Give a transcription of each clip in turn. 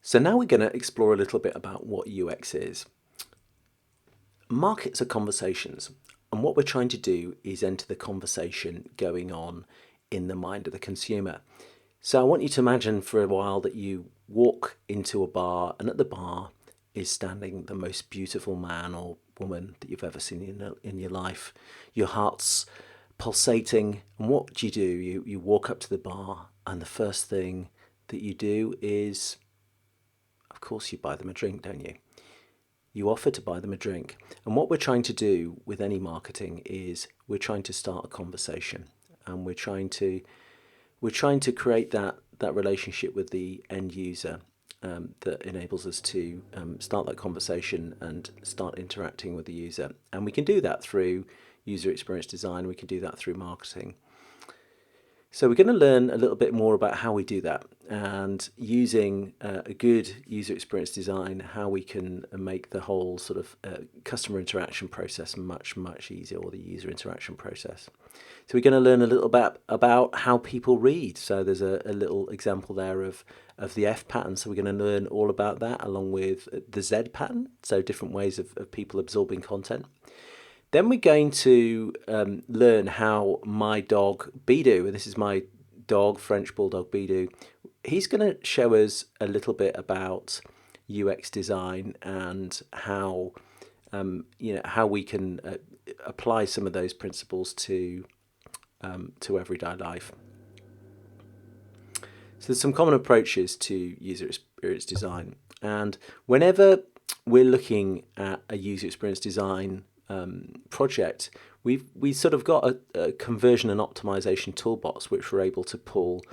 So now we're going to explore a little bit about what UX is. Markets are conversations, and what we're trying to do is enter the conversation going on in the mind of the consumer. So I want you to imagine for a while that you walk into a bar, and at the bar is standing the most beautiful man or woman that you've ever seen in your life. Your heart's pulsating, and what do? You walk up to the bar, and the first thing that you do is, of course, you buy them a drink, don't you? You offer to buy them a drink. And what we're trying to do with any marketing is we're trying to start a conversation, and we're trying to create that relationship with the end user, that enables us to start that conversation and start interacting with the user. And we can do that through user experience design. We can do that through marketing. So we're going to learn a little bit more about how we do that, and using a good user experience design, how we can make the whole sort of customer interaction process much, much easier, or the user interaction process. So we're going to learn a little bit about how people read. So there's a little example there of the F pattern. So we're going to learn all about that, along with the Z pattern, so different ways of people absorbing content. Then we're going to learn how my dog Bidou, and this is my dog, French Bulldog Bidou, he's going to show us a little bit about UX design and how we can apply some of those principles to everyday life. So there's some common approaches to user experience design, and whenever we're looking at a user experience design project, we sort of got a conversion and optimization toolbox, which we're able to pull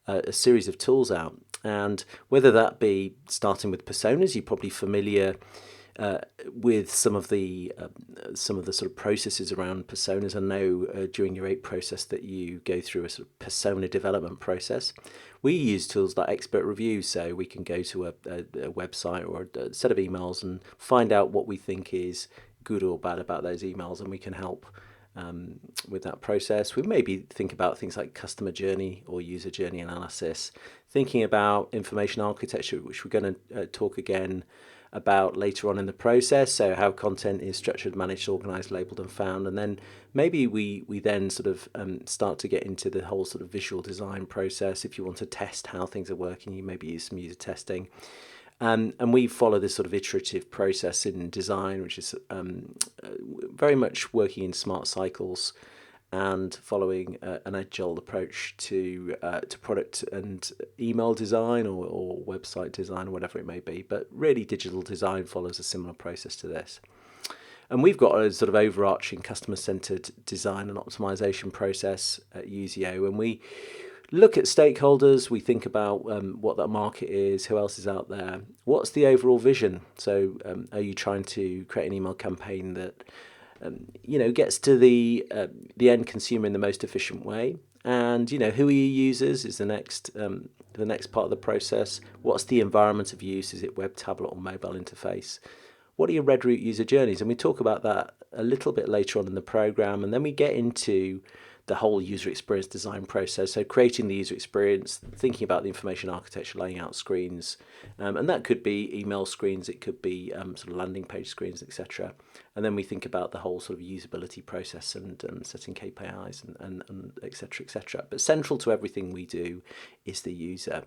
a series of tools out. And whether that be starting with personas, you're probably familiar with some of the sort of processes around personas. I know during your 8 process that you go through a sort of persona development process. We use tools like expert review, so we can go to a website or a set of emails and find out what we think is good or bad about those emails, and we can help with that process. We maybe think about things like customer journey or user journey analysis, thinking about information architecture, which we're going to talk again about later on in the process. So how content is structured, managed, organized, labeled, and found. And then maybe we then sort of start to get into the whole sort of visual design process. If you want to test how things are working, you maybe use some user testing. And we follow this sort of iterative process in design, which is very much working in smart cycles and following an agile approach to product and email design, or website design, or whatever it may be. But really, digital design follows a similar process to this. And we've got a sort of overarching customer-centered design and optimization process at Usio, and we look at stakeholders. We think about what that market is, who else is out there, what's the overall vision. So are you trying to create an email campaign that gets to the end consumer in the most efficient way? And who are your users is the next part of the process. What's the environment of use? Is it web, tablet, or mobile interface? What are your red root user journeys? And we talk about that a little bit later on in the program, and then we get into the whole user experience design process. So creating the user experience, thinking about the information architecture, laying out screens, and that could be email screens, it could be sort of landing page screens, etc. And then we think about the whole sort of usability process and setting KPIs and etc. etc. But central to everything we do is the user.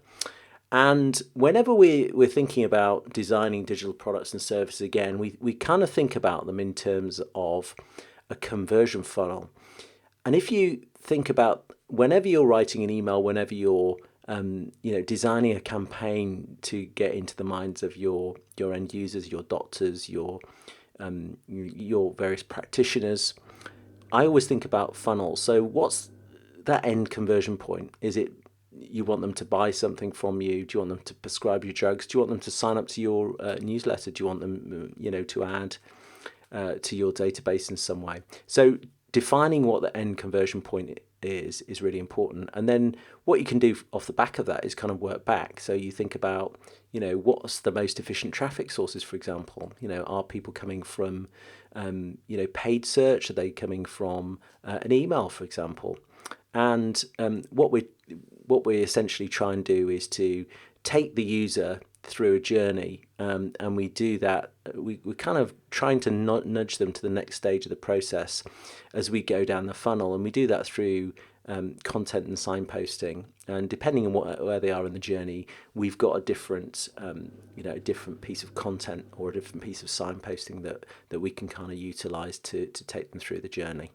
And whenever we're thinking about designing digital products and services, again, we kind of think about them in terms of a conversion funnel. And if you think about whenever you're writing an email, whenever you're designing a campaign to get into the minds of your end users, your doctors, your various practitioners, I always think about funnels. So what's that end conversion point? Is it you want them to buy something from you? Do you want them to prescribe your drugs? Do you want them to sign up to your newsletter? Do you want them to add to your database in some way? So defining what the end conversion point is really important. And then what you can do off the back of that is kind of work back. So you think about, what's the most efficient traffic sources, for example? Are people coming from, paid search? Are they coming from an email, for example? And what we essentially try and do is to take the user through a journey, and we do that. We're kind of trying to nudge them to the next stage of the process as we go down the funnel, and we do that through content and signposting. And depending on where they are in the journey, we've got a different, a different piece of content or a different piece of signposting that we can kind of utilize to take them through the journey.